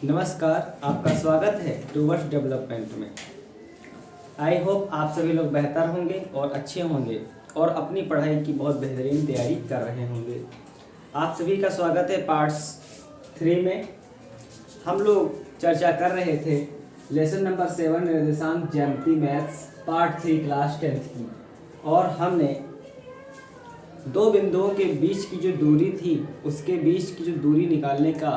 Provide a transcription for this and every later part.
नमस्कार, आपका स्वागत है टूवर्ड्स डेवलपमेंट में। आई होप आप सभी लोग बेहतर होंगे और अच्छे होंगे और अपनी पढ़ाई की बहुत बेहतरीन तैयारी कर रहे होंगे। आप सभी का स्वागत है पार्ट्स 3 में। हम लोग चर्चा कर रहे थे लेसन नंबर 7 निर्देशांक ज्यामिति मैथ्स पार्ट 3 क्लास 10th की, और हमने दो बिंदुओं के बीच की जो दूरी थी उसके बीच की जो दूरी निकालने का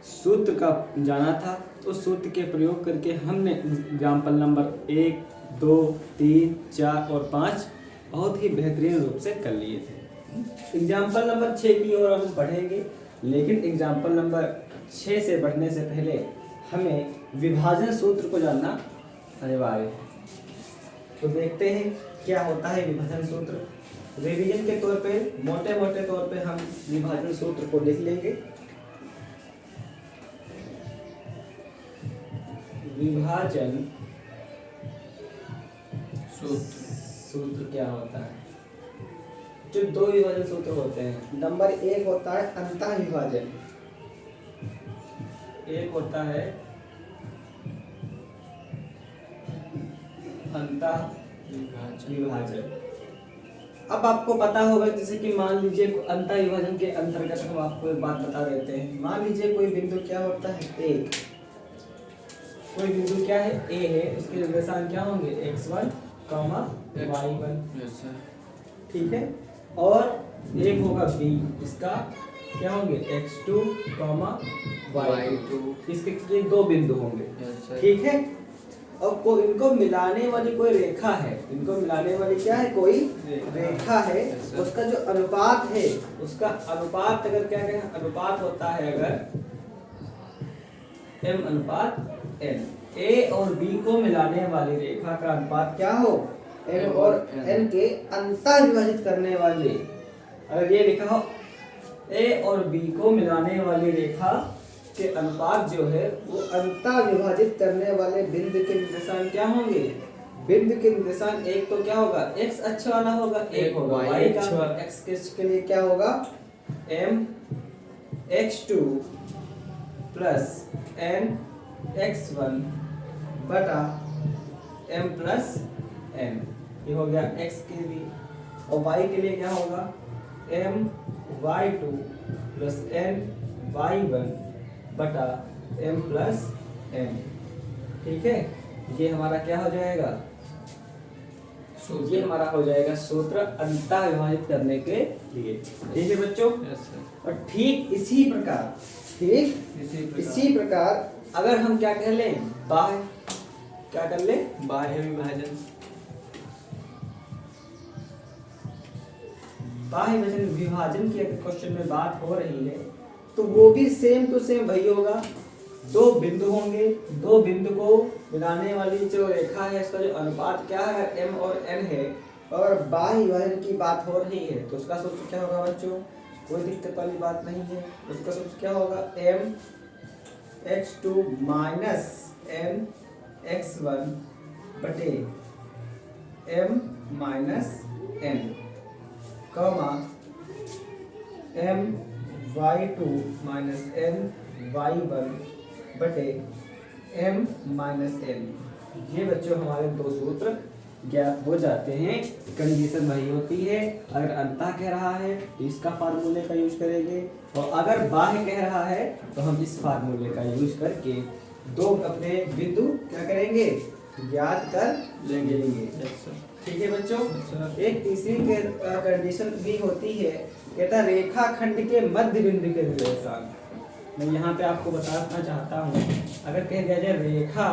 सूत्र का जाना था। उस सूत्र के प्रयोग करके हमने एग्जाम्पल नंबर 1, 2, 3, 4 और 5 बहुत ही बेहतरीन रूप से कर लिए थे। एग्जाम्पल नंबर 6 की ओर हम पढ़ेंगे, लेकिन एग्जाम्पल नंबर 6 से पढ़ने से पहले हमें विभाजन सूत्र को जानना अनिवार्य है। तो देखते हैं क्या होता है विभाजन सूत्र। रिवीजन के तौर पे मोटे मोटे तौर पे हम विभाजन सूत्र को लिख लेंगे। विभाजन सूत्र क्या होता है? जो दो विभाजन सूत्र होते हैं, नंबर 1 होता है अंतः विभाजन। एक होता है अंतः विभाजन। अब आपको पता होगा, जैसे कि मान लीजिए अंतः विभाजन के अंतर्गत हम आपको एक बात बता देते हैं। मान लीजिए कोई बिंदु क्या होता है, एक कोई बिंदु क्या है, ए है, उसके निर्देशांक क्या होंगे, x1, y1। ठीक है। और एक होगा b, इसका क्या होंगे, x2, y2। इसके ये दो बिंदु होंगे। ठीक है। और इनको मिलाने वाली कोई रेखा है, इनको मिलाने वाली क्या है, कोई रेखा है। उसका जो अनुपात है, उसका अनुपात अगर क्या कहें, अनुपात होता है अगर m अनुपात n। a और b को मिलाने वाली रेखा का अनुपात क्या हो, m और n के अंतः विभाजित करने वाले। अगर ये लिखा हो a और b को मिलाने वाली रेखा के अनुपात जो है वो अंतः विभाजित करने वाले बिंदु के निर्देशांक क्या होंगे। बिंदु के निर्देशांक एक तो क्या होगा, x अक्ष वाला होगा, एक होगा y का। x के लिए क्या होगा, m x2 plus n x1 बटा m प्लस n। ये हो गया x के लिए। और y के लिए क्या होगा, m y2 plus n y1 बटा m प्लस n। ठीक है। ये हमारा क्या हो जाएगा, ये हमारा हो जाएगा सूत्र अंतः विभाजित करने के लिए। ठीक है बच्चों। और ठीक इसी प्रकार अगर हम क्या कह लें, बाह्य, क्या कर ले, बाह्य विभाजन। बाह्य विभाजन की अगर क्वेश्चन में बात हो रही है तो वो भी सेम टू सेम वही होगा। दो बिंदु होंगे, दो बिंदु को मिलाने वाली जो रेखा है इसका जो अनुपात क्या है, m और n है, और बाह्य विभाजन की बात हो रही है तो उसका सूत्र क्या होगा बच्चों, कोई दिक्कत वाली बात नहीं है। उसका सूत्र क्या होगा, m x2 minus n x1 बटे m minus n, comma m y2 minus n y1 बटे m माइनस n। ये बच्चों हमारे दो सूत्र ज्ञात हो जाते हैं। कंडीशन वही होती है, अगर अंतः कह रहा है तो इसका फार्मूले का यूज करेंगे, और अगर बाह्य कह रहा है तो हम इस फार्मूले का यूज करके दो अपने बिंदु क्या करेंगे, ज्ञात कर लेंगे। ठीक है बच्चों। एक तीसरी कंडीशन भी होती है, कहता है रेखा खंड के मध्य बिंदु के निर्देशांक। मैं यहाँ पे आपको बताना चाहता हूँ, अगर कह दिया जाए रेखा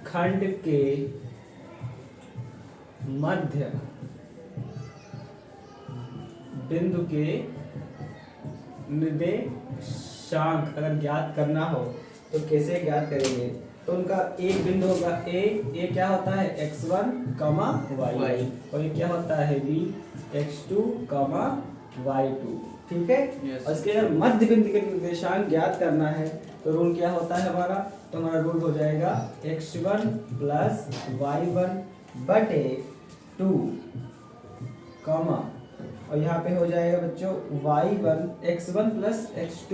खंड के मध्य बिंदु के निर्देशांक अगर ज्ञात करना हो तो कैसे ज्ञात करेंगे। तो उनका एक बिंदु होगा ए क्या होता है, x1, y, और ये क्या होता है b x2, y2। ठीक है। और इसके अगर मध्य बिंदु के निर्देशांक ज्ञात करना है तो रूल क्या होता है हमारा, तो हमारा रूल हो जाएगा x1 प्लस y1 बटे 2, और यहाँ पे हो जाएगा बच्चों y1 x1 प्लस x2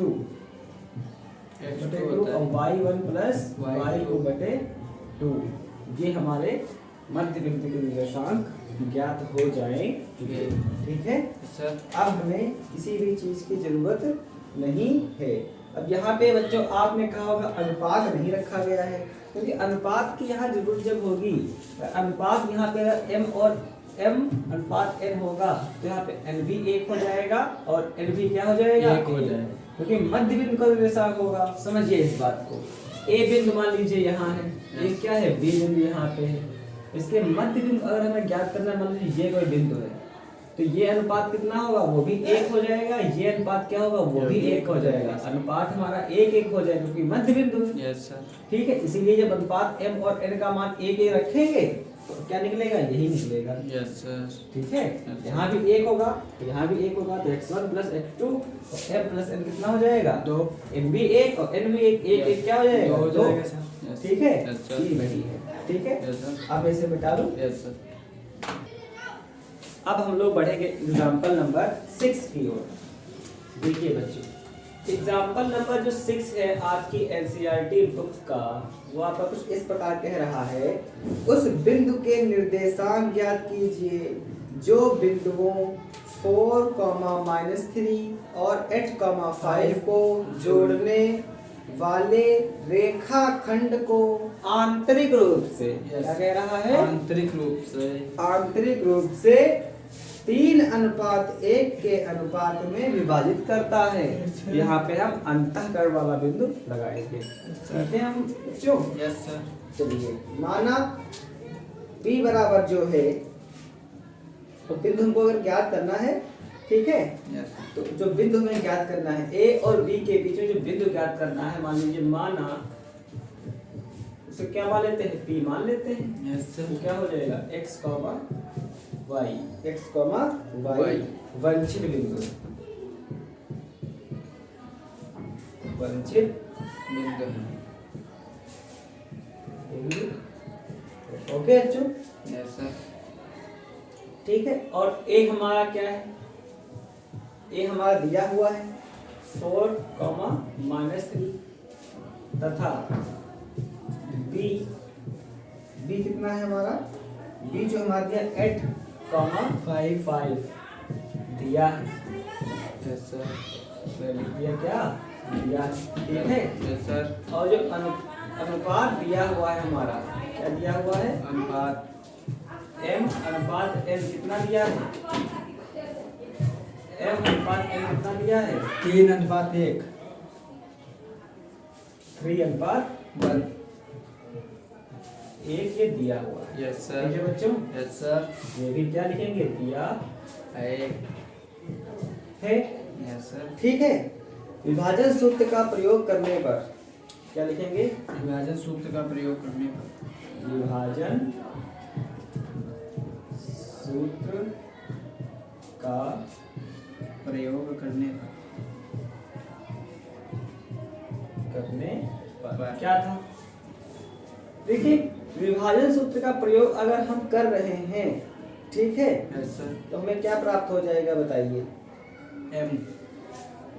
बटे 2 और y1 प्लस y2 बटे 2। ये हमारे मध्य बिंदु के निर्देशांक ज्ञात हो जाएंगे। ठीक है सर। अब हमें किसी भी चीज की जरूरत नहीं है। अब यहाँ पे बच्चों आपने कहा होगा अनुपात नहीं रखा गया है, क्योंकि अनुपात की यहाँ जरूरत जब होगी, अनुपात यहाँ पे m और m अनुपात n होगा तो यहाँ पे n भी 1 हो जाएगा और n भी क्या हो जाएगा, 1 हो जाएगा, क्योंकि मध्य बिंदु का निर्देशांक होगा। समझिए इस बात को। a बिंदु मान लीजिए यहाँ है, ये क्या है, b बिंदु यहाँ पे है, इसके मध्य बिंदु अगर हमें ज्ञात करना है, मान लीजिए ये कोई बिंदु है, तो ये अनुपात कितना होगा, वो भी 1 हो जाएगा, ये अनुपात क्या होगा, वो भी 1 हो जाएगा। अनुपात हमारा 1-1 हो जाएगा क्योंकि मध्य बिंदु है। Yes sir. ठीक है, इसीलिए जब अनुपात m और n का मान 1-1 रखेंगे तो क्या निकलेगा, यही निकलेगा। Yes sir. ठीक है, यहाँ भी 1 होगा तो यहाँ भी 1 होगा, तो x1 प्लस x2 और m प्लस n कितना हो जाएगा, 2। m भी 1 और n भी 1 क्या हो जाएगा, 2। ठीक है, ये वही है। ठीक है, अब ऐसे मिटा दो। Yes sir. अब हम लोग बढ़ेंगे एग्जाम्पल नंबर 6 की ओर। देखिए बच्चों, एग्जाम्पल नंबर जो 6 है आपकी एनसीईआरटी बुक्स का, वो आपका कुछ इस प्रकार कह रहा है, उस बिंदु के निर्देशांक ज्ञात कीजिए जो बिंदुओं 4, -3 और 8, 5 को जोड़ने वाले रेखाखंड को आंतरिक रूप से, क्या कह रहा है, आंतरिक रूप से 3:1 के अनुपात में विभाजित करता है। यहाँ पे हम अंतःकरण वाला बिंदु लगाएंगे। ठीक है हम बच्चों। Yes sir. चलिए, माना b बराबर जो है, तो बिंदु हमको अगर ज्ञात करना है, ठीक है, तो जो बिंदु हमें ज्ञात करना है a और b के बीच में जो बिंदु ज्ञात करना है, मान लीजिए, माना उसे क्या मान लेते हैं, p मान लेते हैं। Yes sir. तो क्या हो जाएगा, x, y वांछित बिंदु, ओके बच्चों। Yes sir. ठीक है, और a हमारा क्या है, a हमारा दिया हुआ है 4, -3 तथा b कितना है हमारा, b जो हमारा दिया 8, 5 दिया है। Yes sir. दिया क्या दिया है। ठीक है, यस सर। और जो अनुपात दिया हुआ है हमारा, क्या दिया हुआ है, अनुपात m अनुपात n कितना दिया है, m अनुपात n कितना दिया है, 3:1, 3:1 ये दिया हुआ है। Yes sir. ठीक है बच्चों। Yes sir. ये भी क्या लिखेंगे, दिया है। Yes sir. ठीक है, विभाजन सूत्र का प्रयोग करने पर क्या लिखेंगे, विभाजन सूत्र का प्रयोग करने पर, विभाजन सूत्र का प्रयोग करने पर क्या था। देखिए, विभाजन सूत्र का प्रयोग अगर हम कर रहे हैं, ठीक है, यस सर, तो हमें क्या प्राप्त हो जाएगा बताइए, m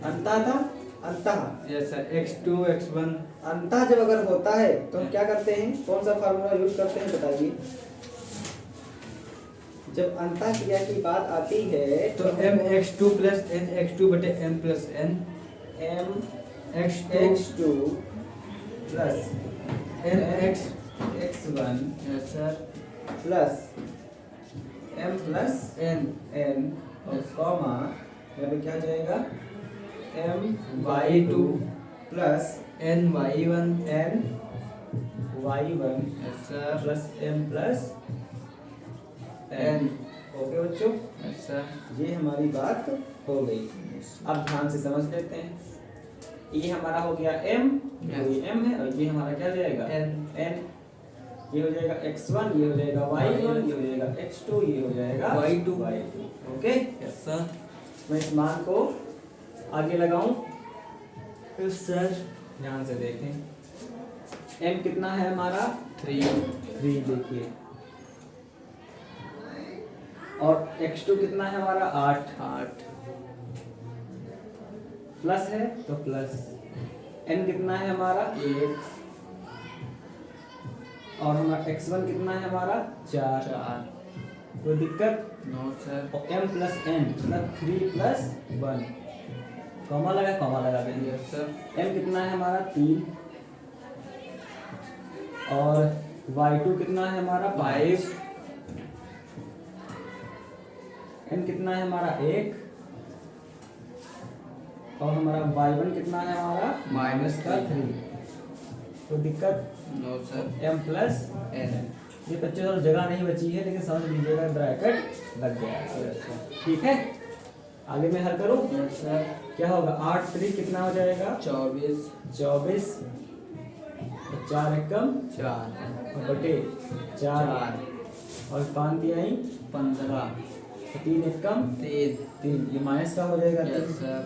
अंतः यस सर, x2 x1 अंतः जब अगर होता है तो हम क्या करते हैं, कौन सा फार्मूला यूज करते हैं बताइए। जब अंतः क्रिया की बात आती है तो m x2 plus n x2 बटे m plus n, m x2 plus n x1 yes sir plus m plus n n और कॉमा यहाँ पे क्या हो जाएगा, m y2 plus n y1 n y1 yes sir plus m plus n। Okay बच्चों, yes sir. ये हमारी बात हो गई। अब ध्यान से समझ लेते हैं, ये हमारा हो गया m, ये m है, और ये हमारा क्या हो जाएगा n, ये हो जाएगा x1, ये हो जाएगा y1, ये हो जाएगा x2, ये हो जाएगा y2। Okay, yes sir. मैं इस मान को आगे लगाऊं, यस सर। ध्यान से देखें, m कितना है हमारा 3 देखिए, और x2 कितना है हमारा 8 प्लस है तो प्लस, n कितना है हमारा 1 और हमारा x1 कितना है हमारा 4। 4। कोई दिक्कत? No sir. और m प्लस n मतलब 3 प्लस 1 कॉमा लगा देंगे। Yes sir. m कितना है हमारा 3 और y2 कितना है हमारा 5, n कितना है हमारा 1 और हमारा y1 कितना है हमारा माइनस का 3। तो दिक्कत? No sir. m plus n। ये बच्चे और जगह नहीं बची है लेकिन समझ लीजिएगा ब्रैकेट लग गया है। ठीक है, आगे मैं हल करूँ? Yes sir. क्या होगा 8 3 कितना हो जाएगा 24। 24 4 एकम 4 और बटे 4 और 5 तिहाई 15। 3 एकम 3 ये माइनस का हो जाएगा। Yes sir.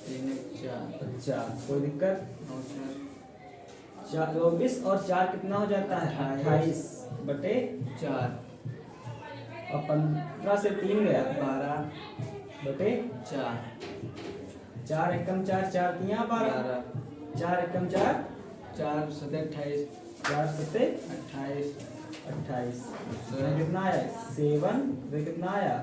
3 4। अच्छा कोई दिक्कत? No sir. 24 और 4 कितना हो जाता है 28 बटे 4 और 15 से 3 गया 12 बटे 4 4 एकम 4 4 तिया 12 4 एकम 4 4 7 28 4 सत्ते 28। 28 कितना आया 7 वे कितना आया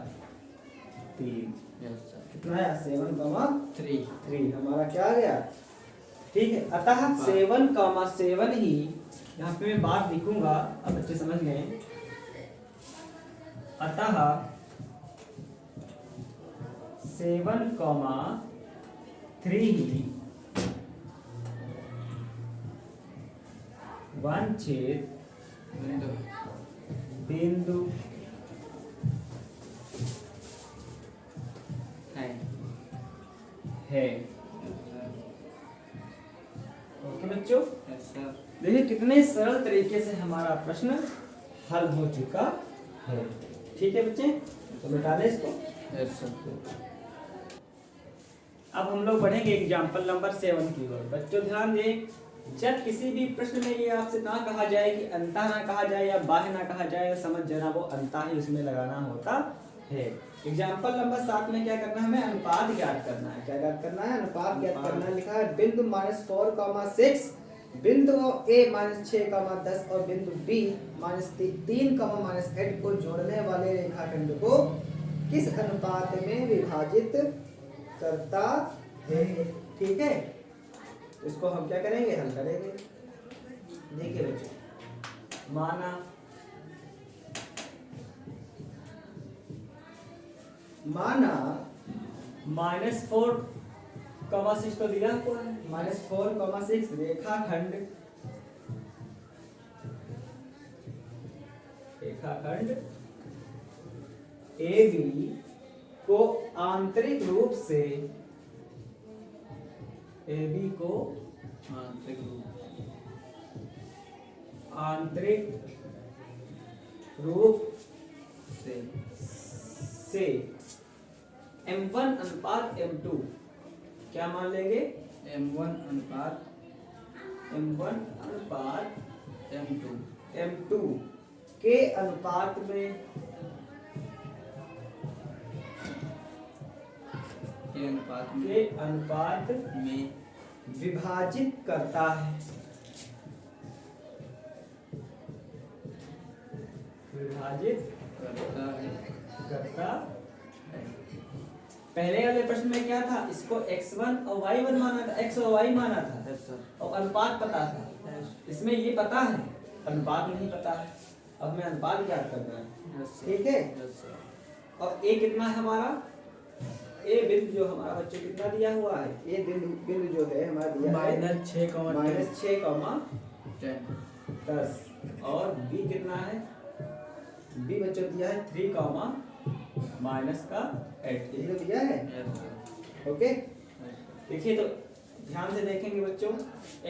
3 यस सर। कितना आया 7, 3 हमारा क्या आ गया? ठीक है, अतः 7, 7 ही यहाँ पे मैं बात लिखूंगा, अब बच्चे समझ गए। अतः 7, 3 ही वांछित बिंदु है। ओके बच्चों, यस सर। देखिए कितने सरल तरीके से हमारा प्रश्न हल हो चुका है। ठीक है बच्चे, तो मिटा दें इसको। Yes sir. अब हम लोग बढ़ेंगे एग्जाम्पल नंबर 7 की ओर। बच्चों ध्यान दें, जब किसी भी प्रश्न में ये आपसे ना कहा जाए कि अंतः ना कहा जाए या बाह्य ना कहा जाए, समझ जाना वो अंतः ही उसमें लगाना होता है। एग्जाम्पल नंबर 7 में क्या करना है, हमें अनुपात ज्ञात करना है। क्या ज्ञात करना है? अनुपात ज्ञात करना है। लिखा है बिंदु -4, 6, बिंदु A -6, 10 और बिंदु B -3, -8 को जोड़ने वाले रेखाखंड को किस अनुपात में विभाजित करता है। ठीक है, तो इसको हम क्या करेंगे, हल करेंगे। देखिए बच्चों, माना -4, 6 तो दिया हुआ है। -4, 6 रेखाखंड AB को आंतरिक रूप से आंतरिक रूप से M1 अनुपात M2 क्या मान लेंगे? M1 अनुपात M1 अनुपात M2 के अनुपात में के अनुपात में विभाजित करता है। विभाजित करता है। पहले वाले प्रश्न में क्या था, इसको x1 और y1 माना था, x और y माना था। Yes sir. और अनुपात पता था। इसमें ये पता है, अनुपात नहीं पता है। अब मैं अनुपात ज्ञात करना है। यस ठीक है, यस सर। और a कितना है हमारा, a बिंदु जो हमारा बच्चे कितना दिया हुआ है, a बिंदु जो है हमारा दिया है -6, 10 और b कितना है, b बच्चों दिया है 3, -8 ये तो दिया है। ओके, देखिए तो ध्यान से देखेंगे बच्चों,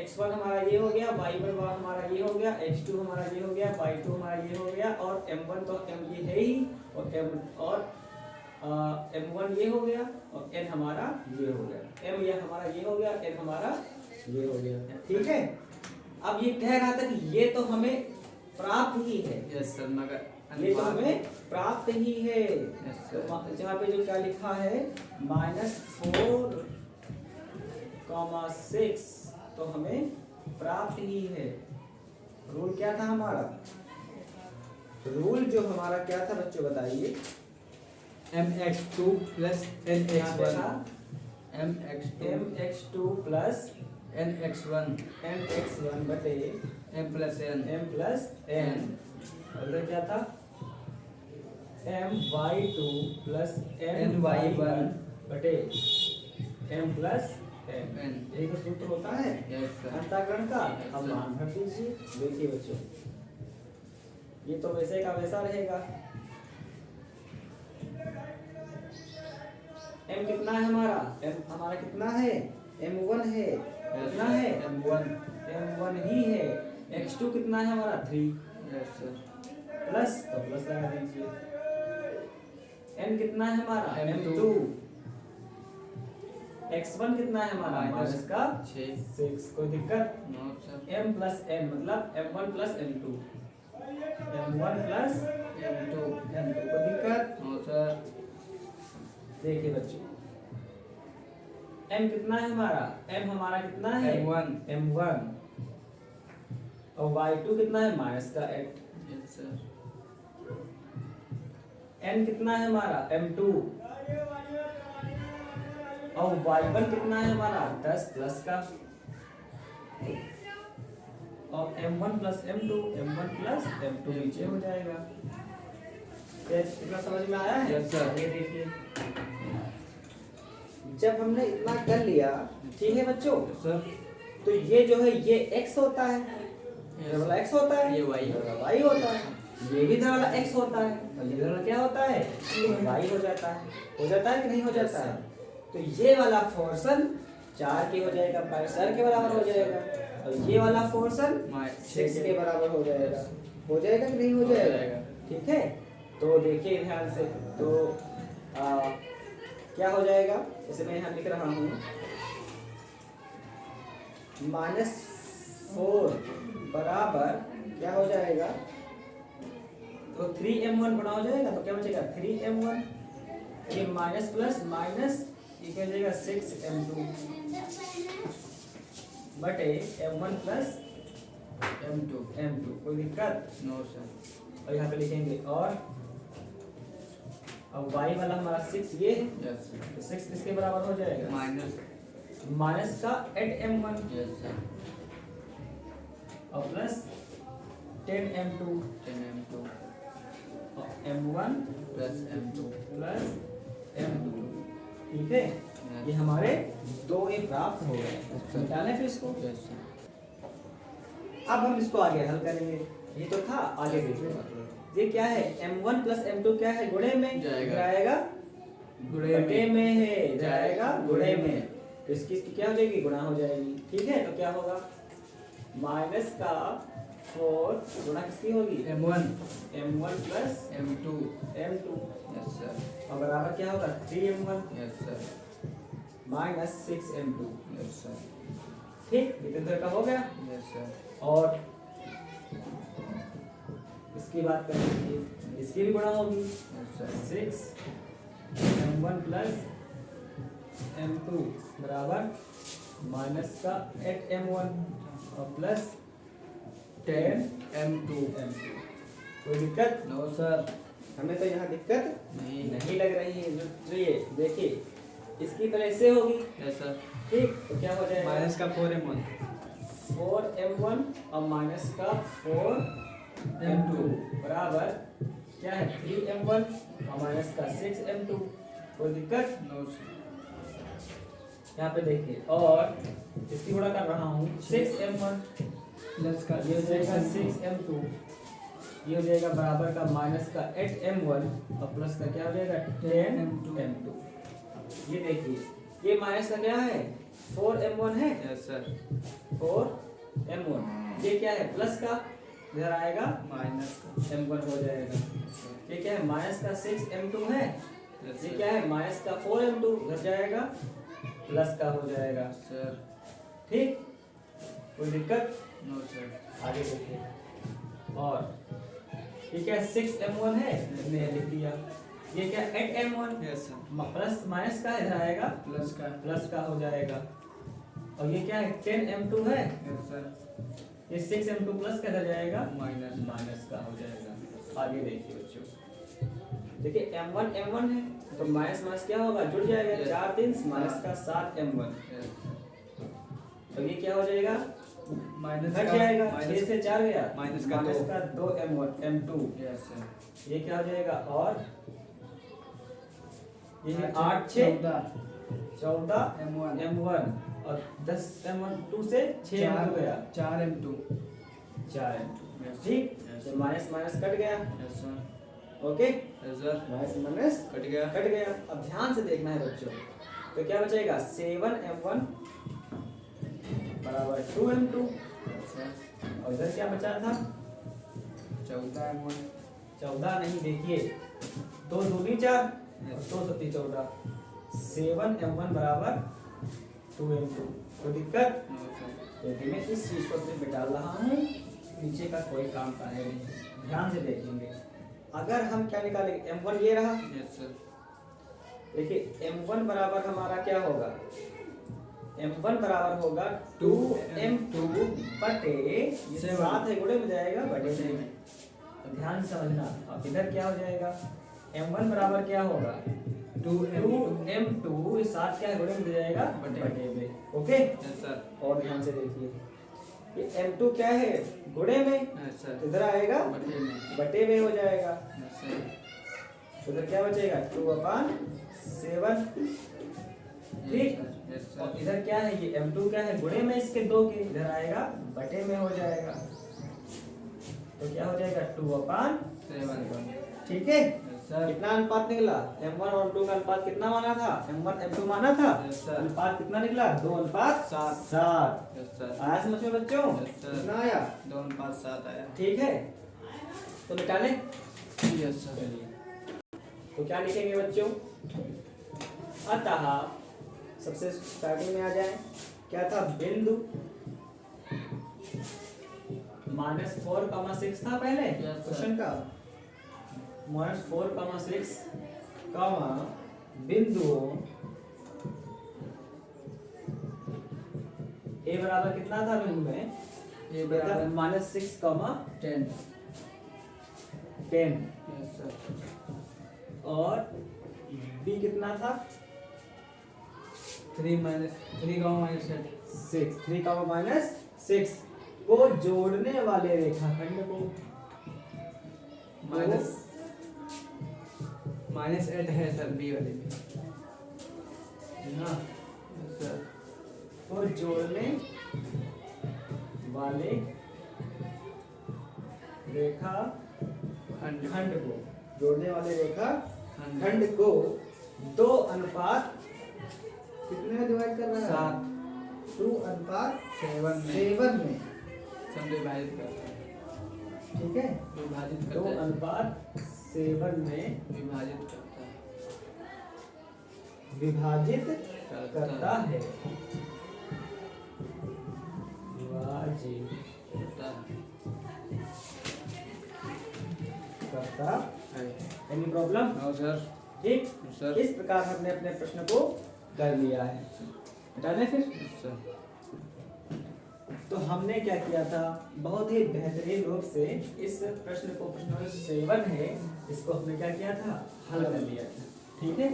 x1 हमारा ये हो गया, y1 हमारा ये हो गया, x2 हमारा ये हो गया, y2 हमारा ये हो गया, और m1 तो m ये है ही, और m1 ये हो गया, और n हमारा ये हो गया, m ये हमारा ये हो गया, n हमारा ये हो गया। ठीक है, अब ये कह रहा था कि ये तो हमें प्राप्त ही है। यस सर, मगर ये तो हमें प्राप्त ही है। Yes, sir. तो जहाँ पे जो क्या लिखा है -4 6 तो हमें प्राप्त ही है। रूल क्या था हमारा? रूल जो हमारा क्या था बच्चों बताइए? mx2 plus यहाँ पे nx1 था mx2 mx2 plus nx1 nx1 बटे m plus n m+n और इधर क्या था? my2 प्लस ny1 बटे m+n। यही तो सूत्र होता है Yes, sir. अंतःकरण का। Yes, अब sir. मान भर दीजिए। देखिए बच्चों, ये तो वैसे का वैसा रहेगा। m कितना है हमारा? m हमारा कितना है? m1 है। कितना है? m1 ही है। x2 कितना है हमारा? 3 प्लस तो प्लस लगा दीजिए। n कितना है हमारा? m2। x1 कितना है हमारा? माइनस का 6। कोई दिक्कत? m प्लस n मतलब m1 plus m2 m1 plus m2 कोई दिक्कत? देखिए बच्चों, m कितना है हमारा? m हमारा कितना है? m1 और y2 कितना है? माइनस का 8। n कितना है हमारा? m2 और y1 कितना है हमारा? 10 प्लस का और m1 प्लस m2 नीचे हो जाएगा। ये इतना समझ में आया है? Yes, sir. ये देखिए, जब हमने इतना कर लिया, ठीक है बच्चों, तो ये जो है ये x होता है, ये वाला x होता है, ये y y होता है, ये भी इधर वाला x होता है और ये इधर वाला क्या होता है? y हो जाता है। हो जाता है कि नहीं हो जाता है? तो ये वाला फोर्सन 4 के हो जाएगा, पाइसर के बराबर हो जाएगा और ये वाला फोर्सन 6 के बराबर हो जाएगा। हो जाएगा कि नहीं हो जाएगा? ठीक है, तो देखिए ध्यान से। तो क्या हो जाएगा? जैसे मैं यहाँ लिख रहा हूँ -4 बराबर क्या हो जाएगा? तो 3m1 गुणा हो जाएगा तो क्या बचेगा? 3m1। ये माइनस प्लस माइनस ये क्या हो जाएगा? 6m2 बटे m1 प्लस m2। कोई दिक्कत? और यहाँ पे लिखेंगे और अब y वाला हमारा 6 ये है, तो 6 किसके बराबर हो जाएगा? माइनस का 8m1 और प्लस 10m2 और m1 प्लस m2। ठीक है, ये हमारे 2 ए प्राप्त हो गए। निकालें फिर इसको। अब हम इसको आगे हल करेंगे। ये तो था, आगे देखिए ये क्या है? m1 प्लस m2 क्या है? गुणे में जाएगा, बटे में है जाएगा, गुणे में। तो इसकी क्या हो जाएगी? गुणा हो जाएगी। ठीक है, तो क्या होगा? माइनस का 4 गुणा किसकी होगी? m1 प्लस m2 और बराबर क्या होगा? 3m1 minus 6m2। ठीक, इतने तरह का हो गया। और इसकी बात करेंगे, इसकी भी गुणा होगी। 6m1 प्लस m2 बराबर माइनस का 8m1 और प्लस 10m2। कोई दिक्कत? नो सर, हमें तो यहाँ दिक्कत नहीं लग रही है। चलिए देखिए, इसकी पहले ऐसे होगी। ठीक, तो क्या हो जाएगा? माइनस का 4m1 4m1 और माइनस का 4m2 बराबर क्या है? 3m1 और माइनस का 6m2। कोई दिक्कत? No sir. यहाँ पे देखिए, और इसकी गुणा कर रहा हूँ 6m1 प्लस का ये हो जाएगा 6m2, ये हो जाएगा बराबर का माइनस का 8m1 और प्लस का क्या हो जाएगा? 10m2। ये देखिए, ये माइनस का क्या है? 4m1 है। Yes sir. 4m1 ये क्या है? प्लस का, इधर आएगा माइनस का m1 हो जाएगा। ये क्या है? माइनस का 6m2 है। ये क्या है? माइनस का 4m2 इधर जाएगा, प्लस का हो जाएगा सर। ठीक, कोई दिक्कत? No sir. आगे देखिए, और ये क्या 6m1 है, हमने लिख दिया। ये क्या 8m1 yes sir. Plus minus का इधर आएगा, प्लस का प्लस का हो जाएगा। और ये क्या है 10m2 है, यस सर, ये 6m2 प्लस का जाएगा माइनस माइनस का हो जाएगा। आगे देखिए बच्चों, देखिए m1 m1 है तो माइनस माइनस क्या होगा, जुड़ जाएगा, Yes. 4 3 माइनस का 7m1, तो ये क्या हो जाएगा, माइनस घट जाएगा, 6 से 4 गया, माइनस का माइनस का 2m1 m2, यस सर, ये क्या हो जाएगा, और ये है 8 6 14 M1 m1 और 10 m1 2 से 6m2 गया, 4m2, 4m2, Yes. ठीक, Yes. तो माइनस माइनस कट गया, yes sir, okay, yes sir, minus minus cut गया, कट गया। अब ध्यान से देखना है बच्चों, तो क्या बचेगा 7m1 बराबर 2m2, यस सर, और इधर क्या बचा था, 14m1, 14 नहीं, देखिए 2 दूनी 4 और 2 सत्ती 14, 7m1 बराबर 2m2, तो दिक्कत, नो सर, क्योंकि मैं इस चीज को सिर्फ डाल रहा हूँ, नीचे का कोई काम का है नहीं। ध्यान से देखेंगे, अगर हम क्या निकालेंगे, m1 ये रहा, यस सर, देखिए m1 बराबर हमारा क्या होगा, m1 बराबर होगा 2m2 बटे, ये 7 है गुणे में जाएगा बटे में, तो ध्यान से समझना। अब इधर क्या हो जाएगा, m1 बराबर क्या होगा 2m2, ये 7 क्या है गुणे में जाएगा बटे में, ओके। यस सर, और ध्यान से देखिए, ये m2 क्या है गुणे में, यस सर, तो इधर आएगा बटे में, बटे में हो जाएगा, यस सर, तो इधर क्या बचेगा 2/7, ठीक, यस और सर, इधर क्या है, ये m2 क्या है गुणे में इसके 2 के, इधर आएगा बटे में हो जाएगा, तो क्या हो जाएगा 2/7, ठीक है। यस सर, कितना अनुपात निकला, m1 और 2 का अनुपात कितना माना था, m1 m2 माना था, Yes, sir. अनुपात कितना निकला 2:7, यस सर, आया समझ में बच्चों, Yes, sir. कितना आया, 2:7 आया, ठीक है, तो निकालें, यस सर, तो क्या लिखेंगे बच्चों, अतः सबसे स्टार्टिंग में आ जाए, क्या था बिंदु -4,6 था पहले Yes, sir. क्वेश्चन का, -4,6 कामा बिंदुओं ए बराबर कितना था बिंदु में, ए बराबर -6 कामा 10, 10, यस सर, और बी कितना था 3 -8, 6, 3 कामा -6 को जोड़ने वाले रेखाखंड को -8 है सर बी वाले में, हाँ, यस सर, को जोड़ने वाले रेखा खंड को, जोड़ने वाले रेखा खंड को 2 अनुपात कितने में डिवाइड कर रहा है, 2:7 में, विभाजित करता है, ठीक है, विभाजित 2 करता है, अनुपात 7 में विभाजित करता है, विभाजित करता है, विभाजित करता है, एनी प्रॉब्लम, नो सर, ठीक, सर, इस प्रकार हमने अपने प्रश्न को कर लिया है, हटाने फिर। सर, तो हमने क्या किया था, बहुत ही बेहतरीन रूप से इस प्रश्न को, प्रश्न नंबर 7 है, इसको हमने क्या किया था, हल कर लिया था, ठीक है।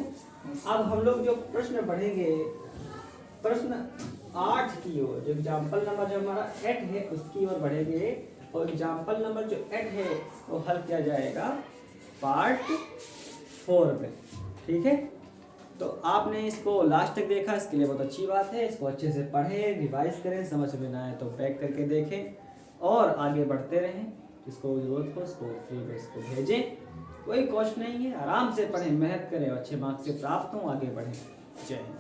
अब हम लोग जो प्रश्न पढ़ेंगे, प्रश्न 8 की ओर, जो एग्जाम्पल नंबर जो हमारा 8 है उसकी ओर बढ़ेंगे, और एग्जाम्पल नंबर जो 8 है वो हल किया जाएगा पार्ट 4 में, ठीक है। तो आपने इसको लास्ट तक देखा, इसके लिए बहुत अच्छी बात है, इसको अच्छे से पढ़ें, रिवाइज करें, समझ में ना आए तो बैक करके देखें और आगे बढ़ते रहें, जिसको जरूरत हो उसको फ्री में इसको भेजें, कोई कॉस्ट नहीं है, आराम से पढ़ें, मेहनत करें, अच्छे मार्क्स से प्राप्त हों, आगे बढ़ें। जय हिंद।